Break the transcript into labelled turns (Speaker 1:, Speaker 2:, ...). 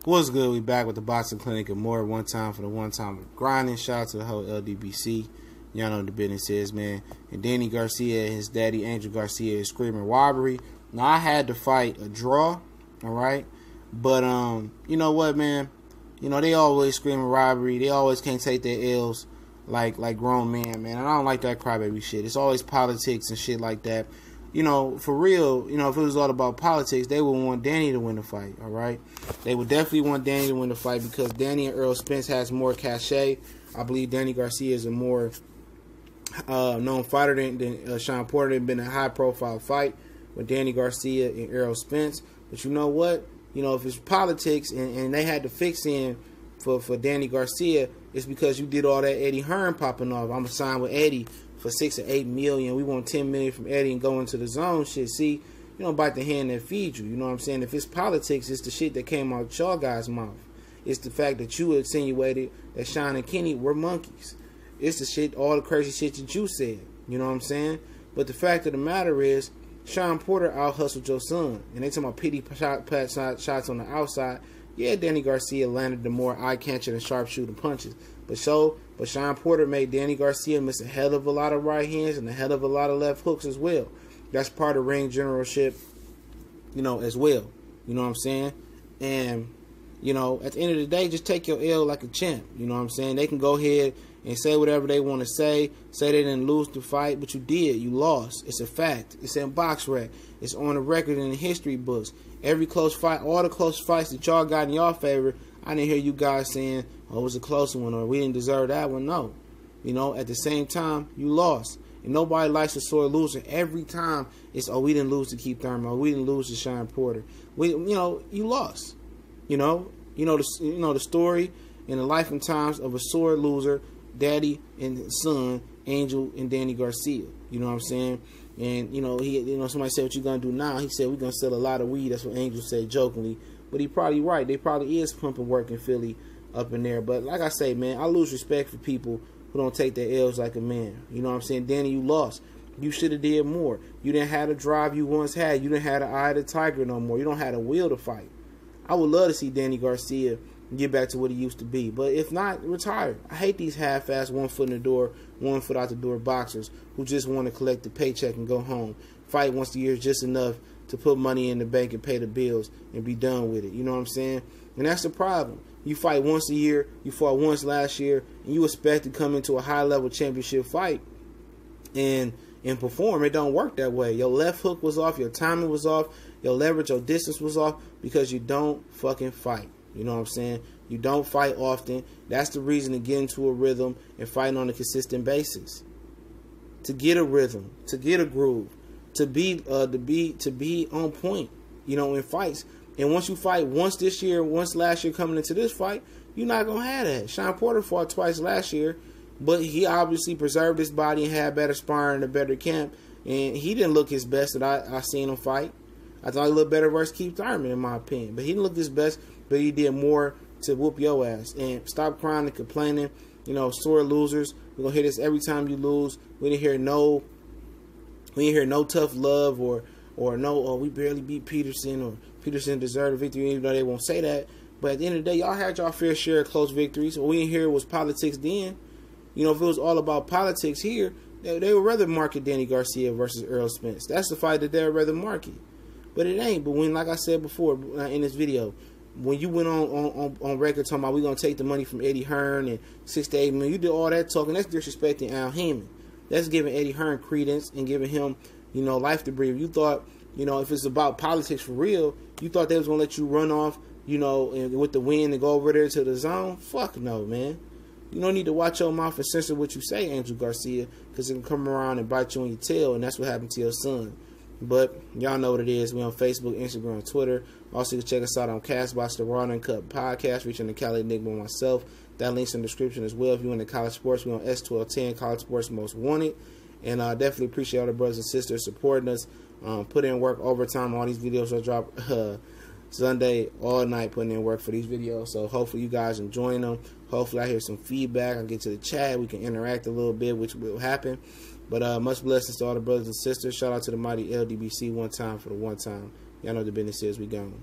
Speaker 1: What's good? We back with the Boxing Clinic and more. One time for the one time of grinding. Shout out to the whole LDBC. Y'all know what the business is, man. And Danny Garcia and his daddy, Angel Garcia, is screaming robbery. Now, I had to fight a draw, all right? But, you know what, man? You know, they always screaming robbery. They always can't take their L's like grown men, man. And I don't like that crybaby shit. It's always politics and shit like that. You know, for real, you know, if it was all about politics, they would want Danny to win the fight, all right? They would definitely want Danny to win the fight because Danny and Errol Spence has more cachet. I believe Danny Garcia is a more known fighter than Sean Porter. They've been a high-profile fight with Danny Garcia and Errol Spence. But you know what? You know, if it's politics and they had to fix in for Danny Garcia, it's because you did all that Eddie Hearn popping off. I'm going to sign with Eddie for $6 or $8 million. We want $10 million from Eddie and go into the zone shit. See, you don't bite the hand that feeds you. You know what I'm saying? If it's politics, it's the shit that came out y'all guys' mouth. It's the fact that you insinuated that Sean and Kenny were monkeys. It's the shit, all the crazy shit that you said. You know what I'm saying? But the fact of the matter is, Sean Porter out-hustled your son. And they talking about pity shots on the outside. Yeah, Danny Garcia landed the more eye-catching and sharpshooting punches. But Sean Porter made Danny Garcia miss a hell of a lot of right hands and a hell of a lot of left hooks as well. That's part of ring generalship, you know, as well. You know what I'm saying? And, you know, at the end of the day, just take your L like a champ. You know what I'm saying? They can go ahead and say whatever they want to say they didn't lose the fight, but you did. You lost. It's a fact. It's in BoxRec. It's on the record in the history books. Every close fight, all the close fights that y'all got in y'all favor, I didn't hear you guys saying, oh, it was a close one or we didn't deserve that one. No. You know, at the same time, you lost. And nobody likes a sore loser. Every time it's, oh, we didn't lose to Keith Thurman, or we didn't lose to Sean Porter. You know, you lost. You know the story and the life and times of a sore loser, daddy and son, Angel and Danny Garcia. You know what I'm saying? And somebody said, what you gonna do now? He said, we're gonna sell a lot of weed. That's what Angel said jokingly. But he probably right. They probably is pumping work in Philly up in there. But like I say, man, I lose respect for people who don't take their L's like a man. You know what I'm saying? Danny, you lost. You should have did more. You didn't have the drive you once had. You didn't have the eye of the tiger no more. You don't have the will to fight. I would love to see Danny Garcia get back to what he used to be. But if not, retire. I hate these half-ass, 1 foot in the door, 1 foot out the door boxers who just want to collect the paycheck and go home. Fight once a year is just enough to put money in the bank and pay the bills and be done with it. You know what I'm saying? And that's the problem. You fight once a year, you fought once last year, and you expect to come into a high-level championship fight and perform. It don't work that way. Your left hook was off, your timing was off, your leverage, your distance was off because you don't fucking fight. You know what I'm saying? You don't fight often. That's the reason to get into a rhythm and fight on a consistent basis. To get a rhythm, to get a groove, to be on point, you know, in fights. And once you fight once this year, once last year coming into this fight, you're not going to have that. Sean Porter fought twice last year, but he obviously preserved his body and had better sparring and a better camp. And he didn't look his best that I seen him fight. I thought he looked better versus Keith Thurman, in my opinion. But he didn't look his best, but he did more to whoop your ass. And stop crying and complaining. You know, sore losers. We're going to hear this every time you lose. We didn't hear no tough love or no, oh, we barely beat Peterson or Peterson deserved a victory, even though they won't say that. But at the end of the day, y'all had y'all fair share of close victories. What we didn't hear was politics then. You know, if it was all about politics here, they would rather market Danny Garcia versus Errol Spence. That's the fight that they would rather market. But it ain't. But when, like I said before in this video, when you went on record talking about we're going to take the money from Eddie Hearn and $6 to $8 million, you did all that talking. That's disrespecting Al Heyman. That's giving Eddie Hearn credence and giving him, you know, life to breathe. You thought, you know, if it's about politics for real, you thought they was going to let you run off, you know, and with the wind and go over there to the zone? Fuck no, man. You don't need to watch your mouth and censor what you say, Angel Garcia, because it can come around and bite you on your tail, and that's what happened to your son. But y'all know what it is. We on Facebook, Instagram, Twitter. Also, you can check us out on Castbox, the Raw and Uncut Podcast, featuring the Cali Enigma and myself. That link's in the description as well. If you're into college sports, we're on S1210, College Sports Most Wanted. And I definitely appreciate all the brothers and sisters supporting us. Put in work overtime. All these videos will drop Sunday all night, putting in work for these videos. So hopefully you guys enjoying them. Hopefully I hear some feedback. I get to the chat. We can interact a little bit, which will happen. But much blessings to all the brothers and sisters. Shout out to the mighty LDBC one time for the one time. Y'all know what the business is. We gone.